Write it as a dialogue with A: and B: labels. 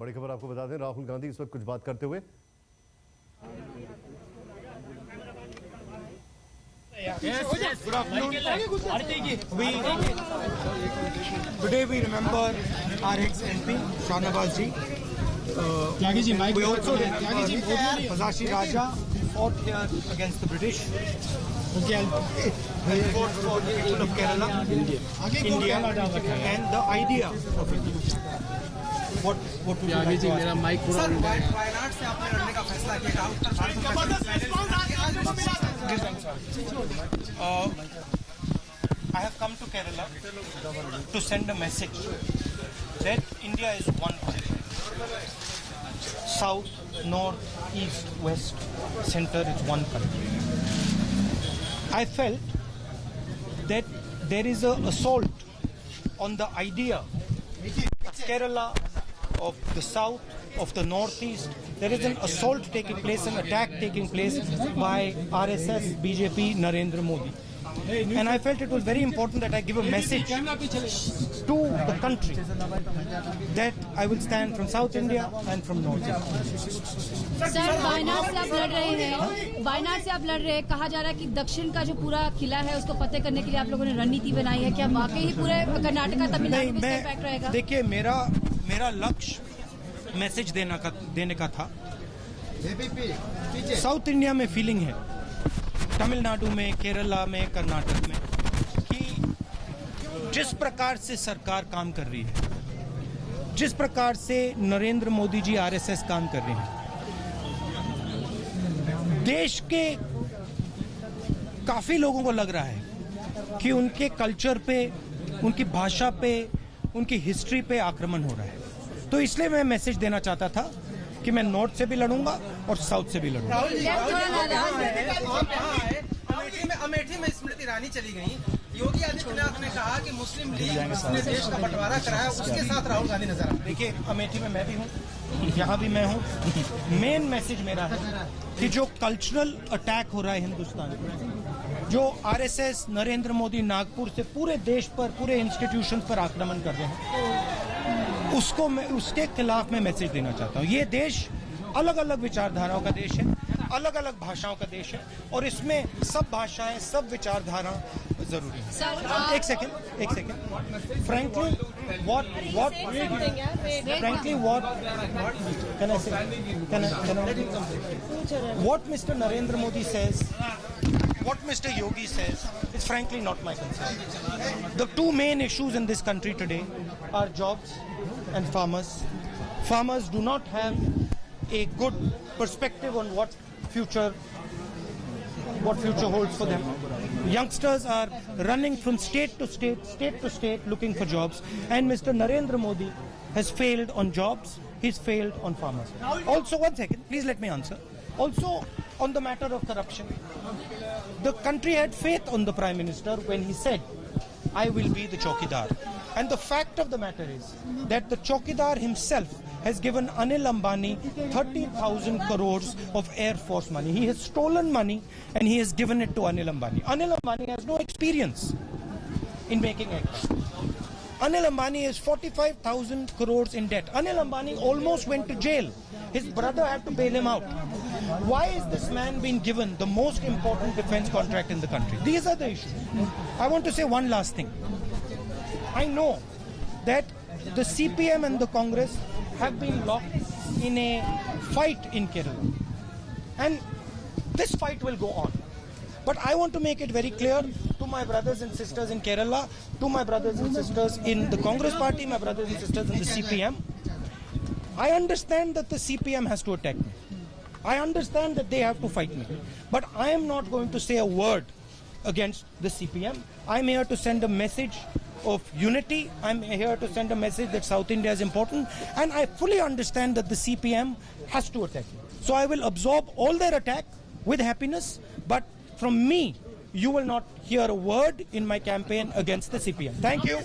A: बड़ी खबर आपको बता दें, राहुल गांधी इस वक्त कुछ बात करते हुए
B: Good afternoon. Today we remember our ex-MP Shahnawaz ji. We also remember Fazashi Raja, who fought here against the British. He fought for the people of Kerala, India, and the idea of India. What would you like to ask?
C: Sir, Wayanad से आपने लड़ने का फैसला किया।
B: I have come to Kerala to send a message that India is one country. South, north, east, west, center is one country. I felt that there is an assault on the idea of Kerala, of the south, of the northeast. There is an assault taking place, an attack taking place by RSS, BJP, Narendra Modi. And I felt it was very important that I give a message to the country that I will stand from South India and from North India.
D: Sir, Wayanad से आप लड़ रहे हैं, कहा जा रहा है कि दक्षिण का जो पूरा किला है उसको फतेह करने के लिए आप लोगों ने रणनीति बनाई है। क्या वाकई ही पूरे कर्नाटका तमिलनाडु में इम्पैक्ट रहेगा?
B: देखिए, मेरा लक्ष्य मैसेज देने का था। साउथ इंडिया में फीलिंग है, तमिलनाडु में, केरला में, कर्नाटक में, कि जिस प्रकार से सरकार काम कर रही है, जिस प्रकार से नरेंद्र मोदी जी आरएसएस काम कर रहे हैं, देश के काफी लोगों को लग रहा है कि उनके कल्चर पे, उनकी भाषा पे, उनकी हिस्ट्री पे आक्रमण हो रहा है। तो इसलिए मैं मैसेज देना चाहता था कि मैं नॉर्थ से भी लड़ूंगा और साउथ से भी लड़ूंगा।
C: अमेठी में स्मृति ईरानी चली गई। योगी आदित्यनाथ ने कहा कि मुस्लिम लीग जिसने देश का बंटवारा कराया उसके साथ राहुल गांधी नजर आए।
B: देखिए, अमेठी में मैं भी हूँ, यहाँ भी मैं हूँ। मेन मैसेज मेरा है कि जो कल्चरल अटैक हो रहा है हिंदुस्तान में, जो आरएसएस, नरेंद्र मोदी नागपुर से पूरे देश पर, पूरे इंस्टीट्यूशन पर आक्रमण कर रहे हैं, उसके खिलाफ मैं मैसेज देना चाहता हूँ। ये देश अलग अलग विचारधाराओं का देश है, अलग अलग भाषाओं का देश है, और इसमें सब भाषाएं, सब विचारधारा जरूरी है। एक second frankly what Mr. Narendra Modi says, what Mr. Yogi says, is frankly not my concern. The two main issues in this country today are jobs and farmers. Farmers do not have a good perspective on what future holds for them. Youngsters are running from state to state looking for jobs, and Mr. Narendra Modi has failed on jobs, he's failed on farmers. Also, one second, please let me answer. Also, on the matter of corruption, the country had faith on the Prime Minister when he said, I will be the Chowkidar. And the fact of the matter is that the Chowkidar himself has given Anil Ambani 30,000 crores of Air Force money. He has stolen money and he has given it to Anil Ambani. Anil Ambani has no experience in making aircraft. Anil Ambani has 45,000 crores in debt. Anil Ambani almost went to jail. His brother had to bail him out. Why is this man being given the most important defense contract in the country? These are the issues. I want to say one last thing. I know that the CPM and the Congress have been locked in a fight in Kerala, and this fight will go on. But I want to make it very clear to my brothers and sisters in Kerala, to my brothers and sisters in the Congress party, my brothers and sisters in the CPM. I understand that the CPM has to attack me. I understand that they have to fight me. But I am not going to say a word against the CPM. I'm here to send a message of unity. I'm here to send a message that South India is important, and I fully understand that the CPM has to attack me. So I will absorb all their attack with happiness, but from me, you will not hear a word in my campaign against the CPM. Thank you.